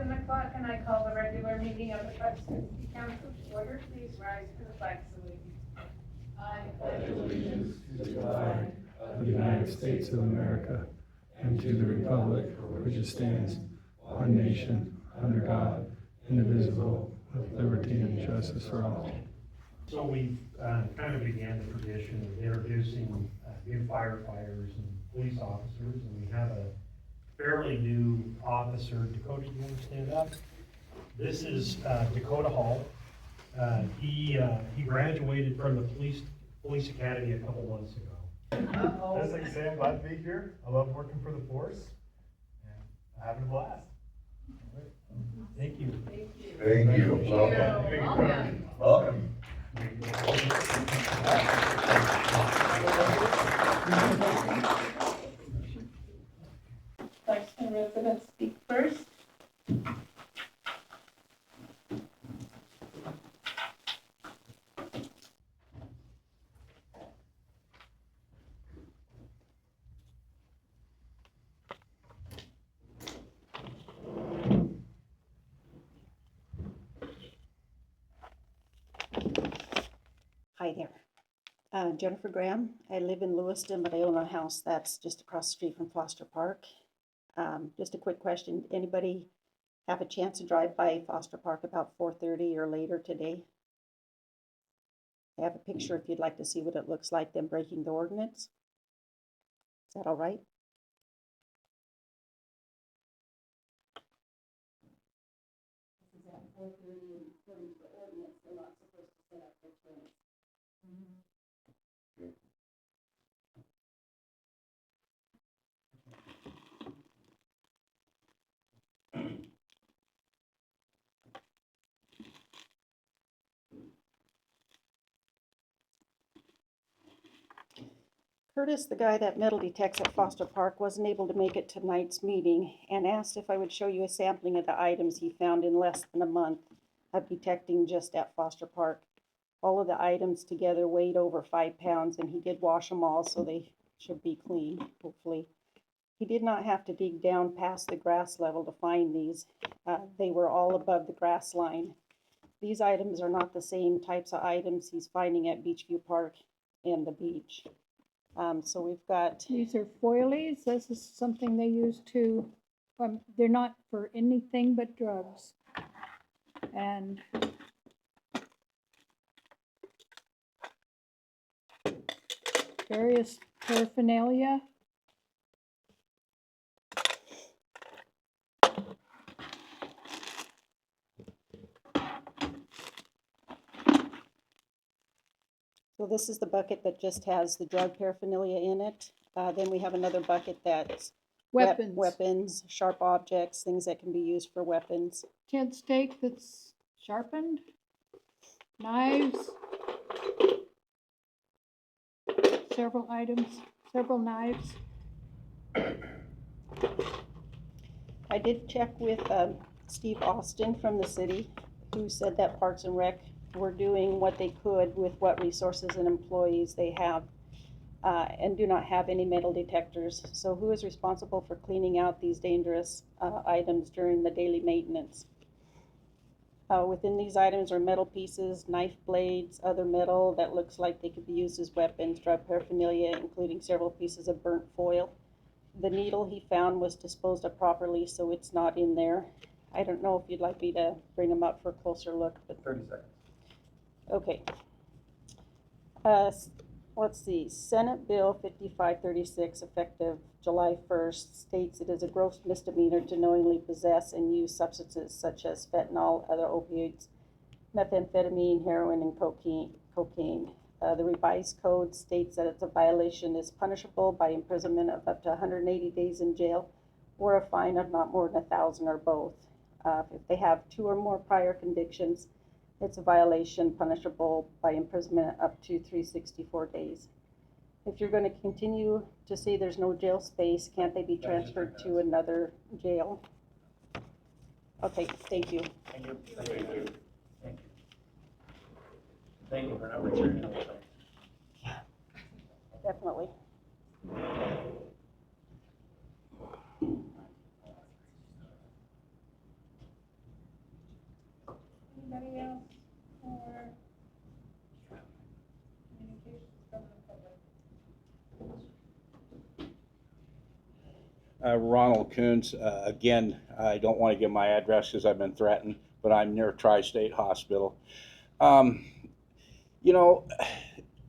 7 o'clock, and I call the regular meeting of the Clarkston City Council to order. Please rise for the flag salute. I pledge allegiance to the flag of the United States of America and to the republic for which it stands, one nation, under God, indivisible, with liberty and justice for all. So we kind of began the tradition of introducing new firefighters and police officers, and we have a fairly new officer. Dakota, do you want to stand up? This is Dakota Hall. He graduated from the police academy a couple months ago. As I say, I'm glad to be here. I love working for the force, and I'm having a blast. Thank you. Thank you. Welcome. Welcome. Clarkston residents speak first. Hi there. Jennifer Graham. I live in Lewiston, but I own a house that's just across the street from Foster Park. Just a quick question. Anybody have a chance to drive by Foster Park about 4:30 or later today? I have a picture if you'd like to see what it looks like, them breaking the ordinance. Is that all right? This is at 4:30 and according to the ordinance, they're not supposed to set up their trains. Curtis, the guy that metal detects at Foster Park, wasn't able to make it to tonight's meeting and asked if I would show you a sampling of the items he found in less than a month of detecting just at Foster Park. All of the items together weighed over 5 pounds, and he did wash them all, so they should be clean, hopefully. He did not have to dig down past the grass level to find these. They were all above the grass line. These items are not the same types of items he's finding at Beachview Park and the beach. So we've got... These are foilies. This is something they use to, they're not for anything but drugs. And various paraphernalia. So this is the bucket that just has the drug paraphernalia in it. Then we have another bucket that's Weapons. weapons, sharp objects, things that can be used for weapons. Ted steak that's sharpened. Knives. Several items, several knives. I did check with Steve Austin from the city, who said that Parks and Rec were doing what they could with what resources and employees they have, and do not have any metal detectors. So who is responsible for cleaning out these dangerous items during the daily maintenance? Within these items are metal pieces, knife blades, other metal that looks like they could be used as weapons, drug paraphernalia, including several pieces of burnt foil. The needle he found was disposed of properly, so it's not in there. I don't know if you'd like me to bring them up for a closer look. But 30 seconds. Okay. Let's see. Senate Bill 5536, effective July 1st, states it is a gross misdemeanor to knowingly possess and use substances such as fentanyl, other opioids, methamphetamine, heroin, and cocaine. The revised code states that it's a violation is punishable by imprisonment of up to 180 days in jail or a fine of not more than $1,000 or both. If they have 2 or more prior convictions, it's a violation punishable by imprisonment up to 364 days. If you're going to continue to say there's no jail space, can't they be transferred to another jail? Okay, thank you. Thank you. Thank you. Thank you. Thank you for not returning anything. Definitely. Anybody else for communications from the public? Ronald Coons, again, I don't want to give my address because I've been threatened, but I'm near Tri-State Hospital. You know,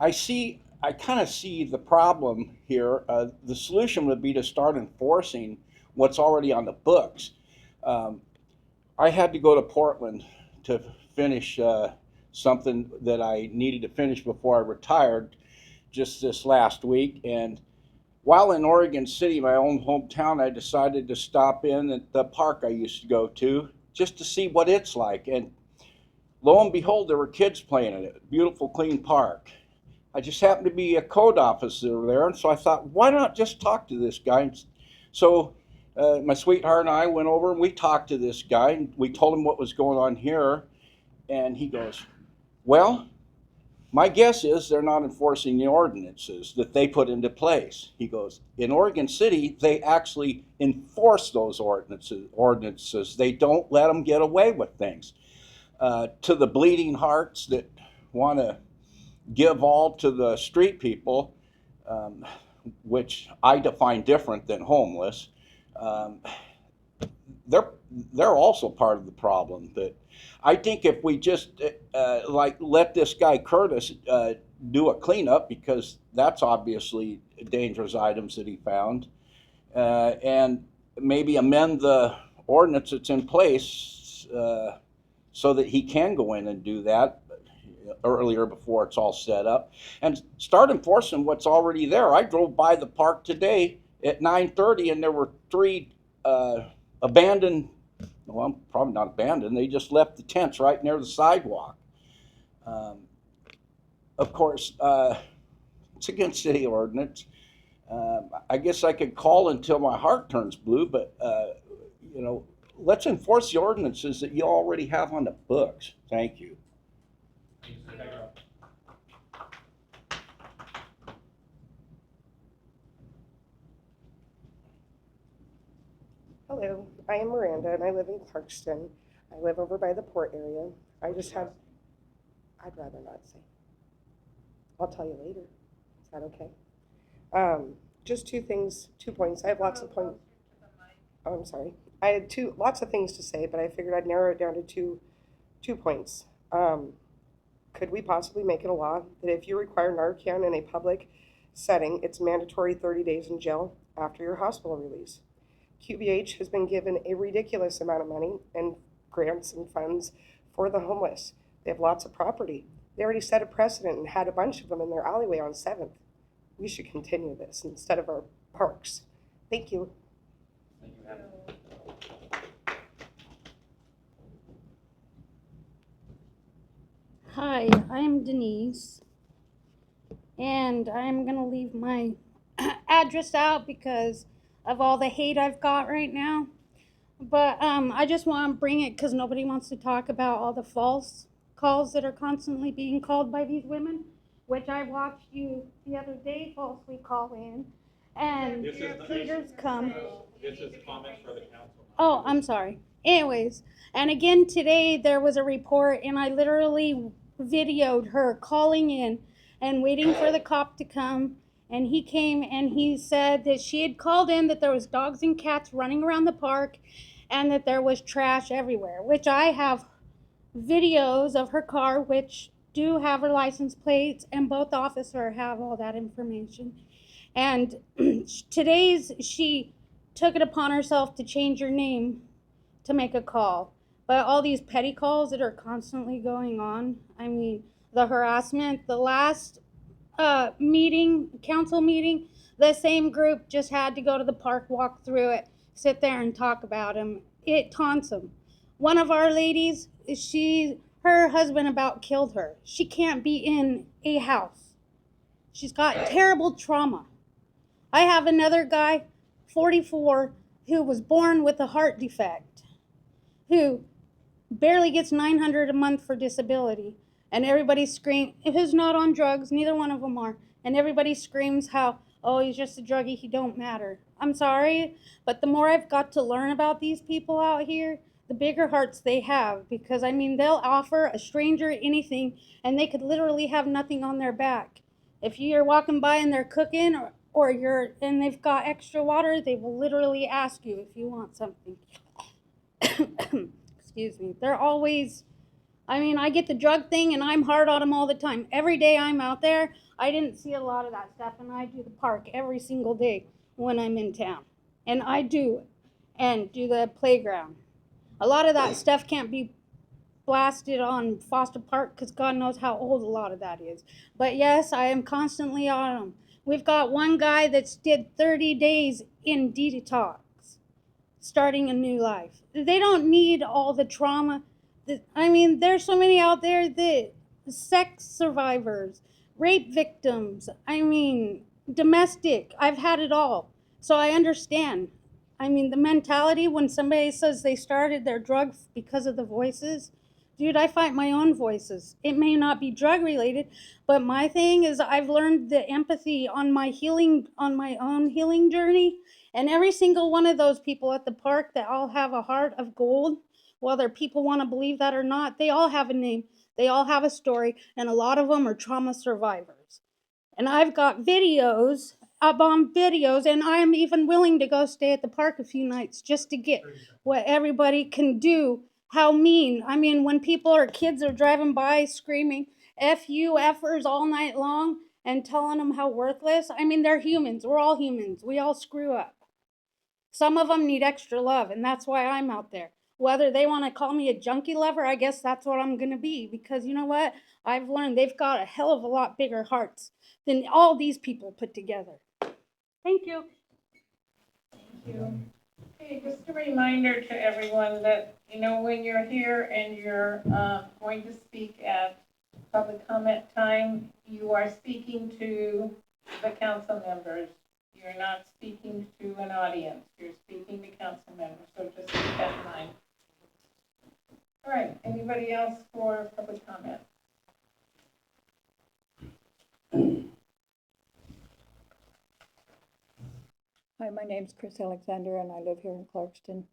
I kind of see the problem here. The solution would be to start enforcing what's already on the books. I had to go to Portland to finish something that I needed to finish before I retired just this last week. And while in Oregon City, my own hometown, I decided to stop in at the park I used to go to just to see what it's like. And lo and behold, there were kids playing in it. Beautiful, clean park. I just happened to be a code officer there, and so I thought, why not just talk to this guy? So my sweetheart and I went over and we talked to this guy, and we told him what was going on here, and he goes, well, my guess is they're not enforcing the ordinances that they put into place. He goes, in Oregon City, they actually enforce those ordinances. They don't let them get away with things. To the bleeding hearts that want to give all to the street people, which I define different than homeless, they're also part of the problem. But I think if we just like let this guy Curtis do a cleanup, because that's obviously dangerous items that he found, and maybe amend the ordinance that's in place so that he can go in and do that earlier before it's all set up, and start enforcing what's already there. I drove by the park today at 9:30 and there were 3 abandoned, well, probably not abandoned, they just left the tents right near the sidewalk. Of course, it's against city ordinance. I guess I could call until my heart turns blue, but you know, let's enforce the ordinances that you already have on the books. Thank you. Hello, I am Miranda and I live in Clarkston. I live over by the port area. I just have, I'd rather not say. I'll tell you later. Is that okay? Just 2 things, 2 points. I have lots of points. Oh, I'm sorry. I had lots of things to say, but I figured I'd narrow it down to two points. Could we possibly make it a law that if you require Narcan in a public setting, it's mandatory 30 days in jail after your hospital release? QBH has been given a ridiculous amount of money and grants and funds for the homeless. They have lots of property. They already set a precedent and had a bunch of them in their alleyway on 7th. We should continue this instead of our parks. Thank you. Thank you, Hannah. Hi, I'm Denise, and I'm gonna leave my address out because of all the hate I've got right now. But I just want to bring it because nobody wants to talk about all the false calls that are constantly being called by these women, which I watched you the other day falsely call in, and Peter's come. This is comments for the council. Oh, I'm sorry. Anyways, and again today there was a report, and I literally videoed her calling in and waiting for the cop to come, and he came and he said that she had called in that there was dogs and cats running around the park and that there was trash everywhere, which I have videos of her car which do have her license plates, and both officers have all that information. And she took it upon herself to change her name to make a call. But all these petty calls that are constantly going on, I mean, the harassment, the last council meeting, the same group just had to go to the park, walk through it, sit there and talk about him. It taunts him. One of our ladies, her husband about killed her. She can't be in a house. She's got terrible trauma. I have another guy, 44, who was born with a heart defect, who barely gets $900 a month for disability, and everybody screams, who's not on drugs, neither one of them are, and everybody screams how, oh, he's just a druggie, he don't matter. I'm sorry, but the more I've got to learn about these people out here, the bigger hearts they have, because I mean, they'll offer a stranger anything and they could literally have nothing on their back. If you're walking by and they're cooking or and they've got extra water, they will literally ask you if you want something. Excuse me. They're always, I mean, I get the drug thing and I'm hard on them all the time. Every day I'm out there, I didn't see a lot of that stuff, and I do the park every single day when I'm in town. And I do, and do the playground. A lot of that stuff can't be blasted on Foster Park because God knows how old a lot of that is. But yes, I am constantly on them. We've got one guy that's did 30 days in detox, starting a new life. They don't need all the trauma. I mean, there's so many out there that sex survivors, rape victims, I mean, domestic. I've had it all. So I understand. I mean, the mentality when somebody says they started their drug because of the voices, dude, I fight my own voices. It may not be drug related, but my thing is I've learned the empathy on my own healing journey. And every single one of those people at the park that all have a heart of gold, whether people want to believe that or not, they all have a name, they all have a story, and a lot of them are trauma survivors. And I've got videos upon videos, and I'm even willing to go stay at the park a few nights just to get what everybody can do. How mean. I mean, when people or kids are driving by screaming F you effers all night long and telling them how worthless, I mean, they're humans. We're all humans. We all screw up. Some of them need extra love, and that's why I'm out there. Whether they want to call me a junkie lover, I guess that's what I'm going to be, because you know what? I've learned they've got a hell of a lot bigger hearts than all these people put together. Thank you. Thank you. Okay, just a reminder to everyone that, you know, when you're here and you're going to speak at public comment time, you are speaking to the council members. You're not speaking to an audience. You're speaking to council members, so just keep that in mind. All right, anybody else for public comment? Hi, my name's Chris Alexander and I live here in Clarkston.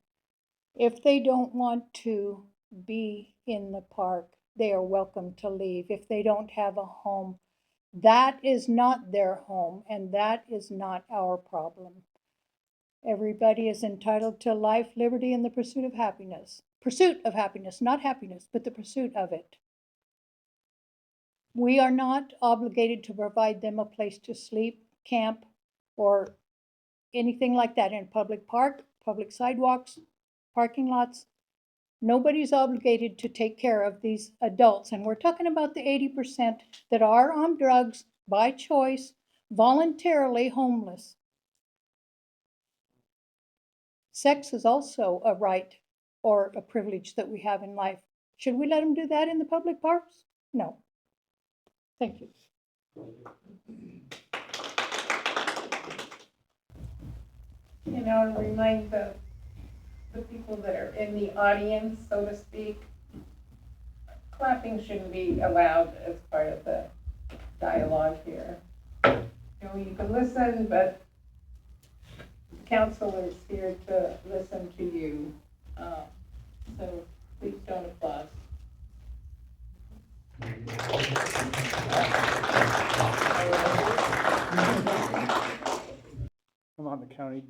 If they don't want to be in the park, they are welcome to leave. If they don't have a home, that is not their home and that is not our problem. Everybody is entitled to life, liberty, and the pursuit of happiness. Pursuit of happiness, not happiness, but the pursuit of it. We are not obligated to provide them a place to sleep, camp, or anything like that in a public park, public sidewalks, parking lots. Nobody's obligated to take care of these adults. And we're talking about the 80% that are on drugs by choice, voluntarily homeless. Sex is also a right or a privilege that we have in life. Should we let them do that in the public parks? No. Thank you. You know, and remind the people that are in the audience, so to speak, clapping shouldn't be allowed as part of the dialogue here. You know, you can listen, but the council is here to listen to you. So please don't applaud. I'm on the county,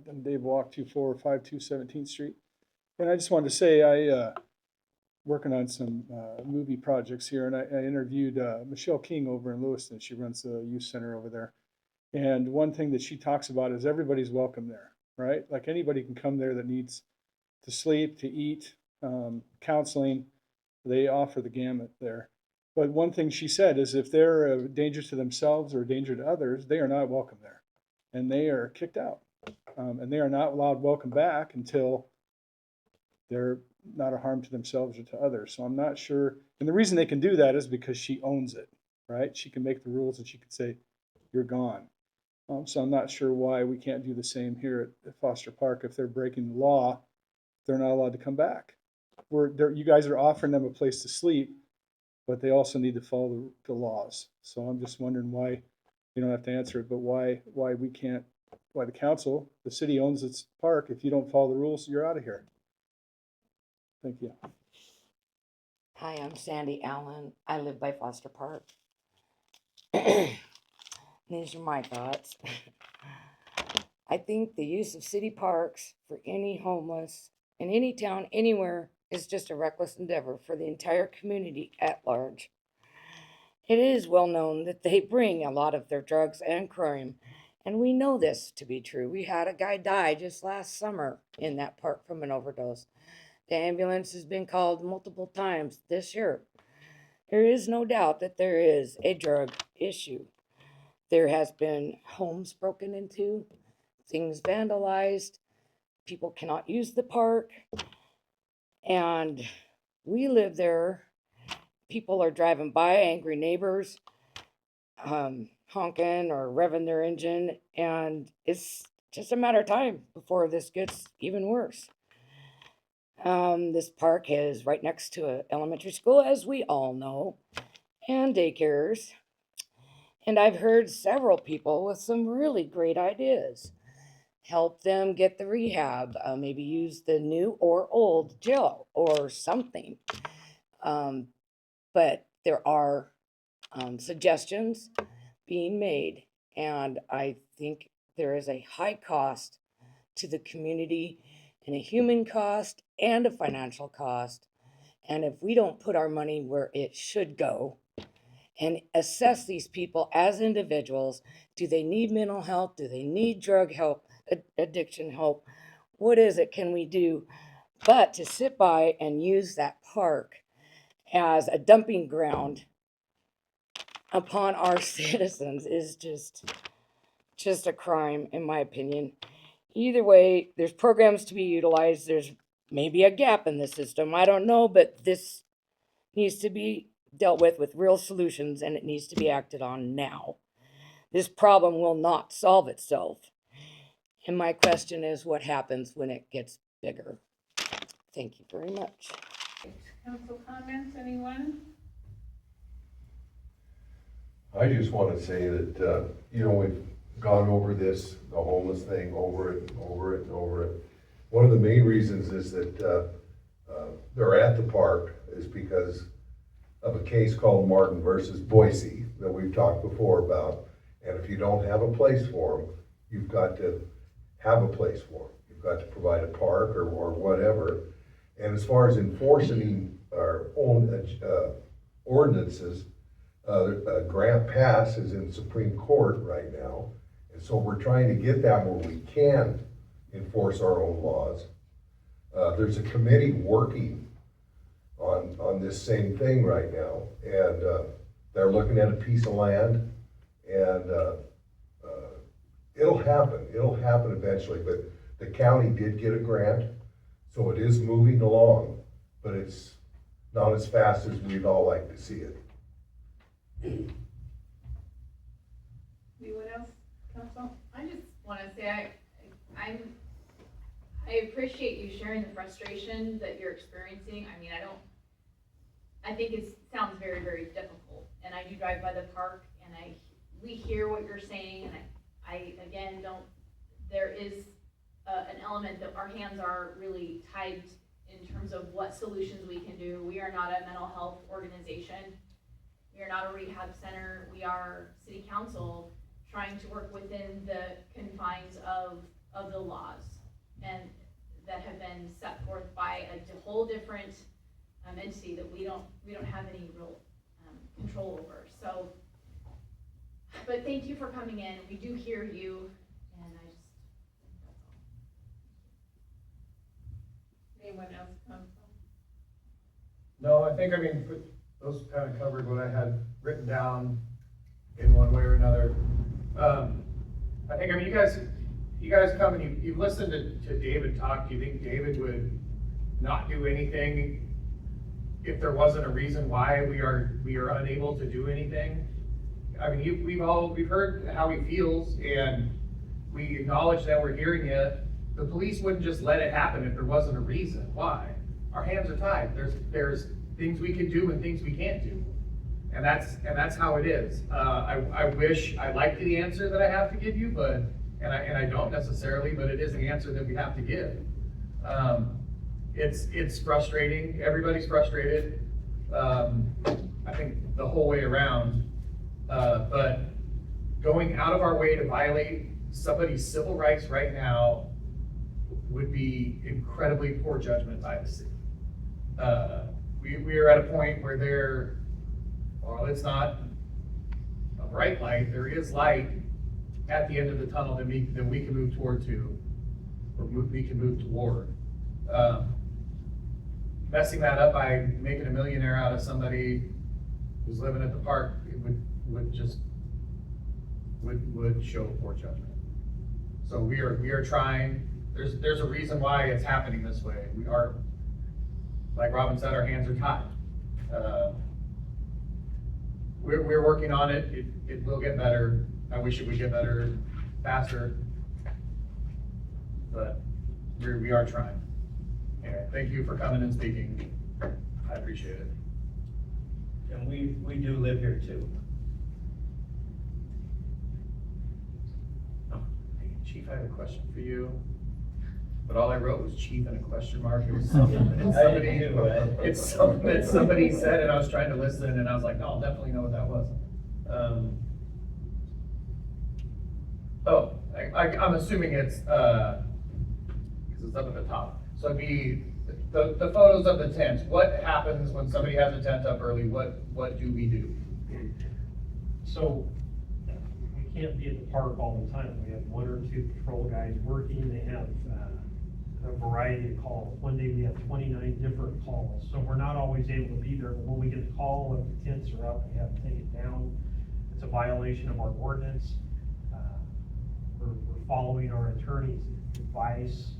I'm Dave Walk, 2452 17th Street. And I just wanted to say, working on some movie projects here, and I interviewed Michelle King over in Lewiston. She runs the youth center over there. And one thing that she talks about is everybody's welcome there, right? Like anybody can come there that needs to sleep, to eat, counseling. They offer the gamut there. But one thing she said is if they're a danger to themselves or a danger to others, they are not welcome there. And they are kicked out. And they are not allowed welcome back until they're not a harm to themselves or to others. So I'm not sure. And the reason they can do that is because she owns it, right? She can make the rules and she can say, you're gone. So I'm not sure why we can't do the same here at Foster Park. If they're breaking the law, they're not allowed to come back. You guys are offering them a place to sleep, but they also need to follow the laws. So I'm just wondering why, you don't have to answer it, but why we can't, why the council, the city owns its park. If you don't follow the rules, you're out of here. Thank you. Hi, I'm Sandy Allen. I live by Foster Park. These are my thoughts. I think the use of city parks for any homeless in any town, anywhere, is just a reckless endeavor for the entire community at large. It is well known that they bring a lot of their drugs and crime, and we know this to be true. We had a guy die just last summer in that park from an overdose. The ambulance has been called multiple times this year. There is no doubt that there is a drug issue. There has been homes broken into, things vandalized, people cannot use the park, and we live there. People are driving by, angry neighbors, honking or revving their engine, and it's just a matter of time before this gets even worse. This park is right next to an elementary school, as we all know, and daycares. And I've heard several people with some really great ideas. Help them get the rehab, maybe use the new or old jail or something. But there are suggestions being made, and I think there is a high cost to the community, and a human cost and a financial cost. And if we don't put our money where it should go and assess these people as individuals, do they need mental health? Do they need drug help, addiction help? What is it can we do? But to sit by and use that park as a dumping ground upon our citizens is just a crime, in my opinion. Either way, there's programs to be utilized. There's maybe a gap in the system. I don't know, but this needs to be dealt with real solutions, and it needs to be acted on now. This problem will not solve itself. And my question is, what happens when it gets bigger? Thank you very much. Council comments, anyone? I just want to say that, we've gone over this, the homeless thing, over it and over it and over it. One of the main reasons is that they're at the park is because of a case called Martin versus Boise that we've talked before about. And if you don't have a place for them, you've got to have a place for them. You've got to provide a park or whatever. And as far as enforcing our own ordinances, Grant Pass is in Supreme Court right now. And so we're trying to get that where we can enforce our own laws. There's a committee working on this same thing right now, and they're looking at a piece of land, and it'll happen eventually, but the county did get a grant, so it is moving along, but it's not as fast as we'd all like to see it. Anyone else, council? I just want to say I appreciate you sharing the frustration that you're experiencing. I mean, I think it sounds very, very difficult, and I do drive by the park, and we hear what you're saying, and I again there is an element that our hands are really tied in terms of what solutions we can do. We are not a mental health organization. We are not a rehab center. We are city council trying to work within the confines of the laws and that have been set forth by a whole different entity that we don't have any real control over. So, but thank you for coming in. We do hear you, and that's all. Anyone else, council? No, I think, those kind of covered what I had written down in one way or another. I think, you guys come and you've listened to David talk. Do you think David would not do anything if there wasn't a reason why we are unable to do anything? We've heard how he feels, and we acknowledge that we're hearing it. The police wouldn't just let it happen if there wasn't a reason why. Our hands are tied. There's things we can do and things we can't do. And that's how it is. I wish I liked the answer that I have to give you, and I don't necessarily, but it is the answer that we have to give. it's frustrating, everybody's frustrated, I think the whole way around. But going out of our way to violate somebody's civil rights right now would be incredibly poor judgment by the city. We are at a point where while it's not a bright light, there is light at the end of the tunnel that we can move toward we can move toward. Messing that up by making a millionaire out of somebody who's living at the park, it would show poor judgment. So we are trying, there's a reason why it's happening this way. We are, like Robin said, our hands are tied. We're working on it. It will get better. I wish it would get better faster, but we are trying. Anyway, thank you for coming and speaking. I appreciate it. And we do live here too. Chief, I have a question for you, but all I wrote was chief and a question mark. It was something it's something that somebody said, and I was trying to listen, and I was like, no, I'll definitely know what that was. I'm assuming it's because it's up at the top. So it'd be the photos of the tents. What happens when somebody has a tent up early? What do we do? So we can't be at the park all the time. We have one or two patrol guys working. They have a variety of calls. One day we have 29 different calls. So we're not always able to be there. But when we get the call, if the tents are up, we have to take it down. It's a violation of our ordinance. We're following our attorney's advice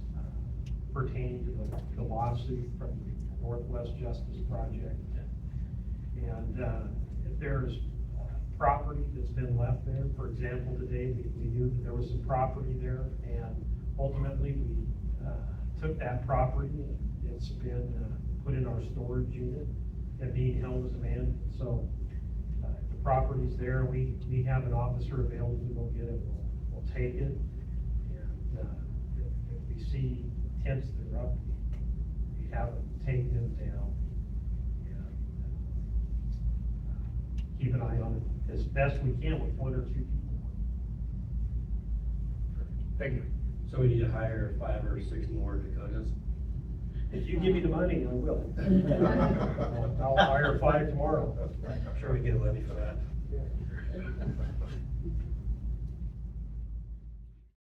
pertaining to the lawsuit from the Northwest Justice Project. And if there's property that's been left there, for example, today we knew that there was some property there, and ultimately we took that property and it's been put in our storage unit and being held as a man. So if the property's there, we have an officer available to go get it. We'll take it, and if we see tents that are up, we have them take them down and keep an eye on it as best we can with one or two people. Thank you. So we need to hire 5 or 6 more Dakotas? If you give me the money, I will. I'll hire 5 tomorrow. I'm sure we get a levy for that.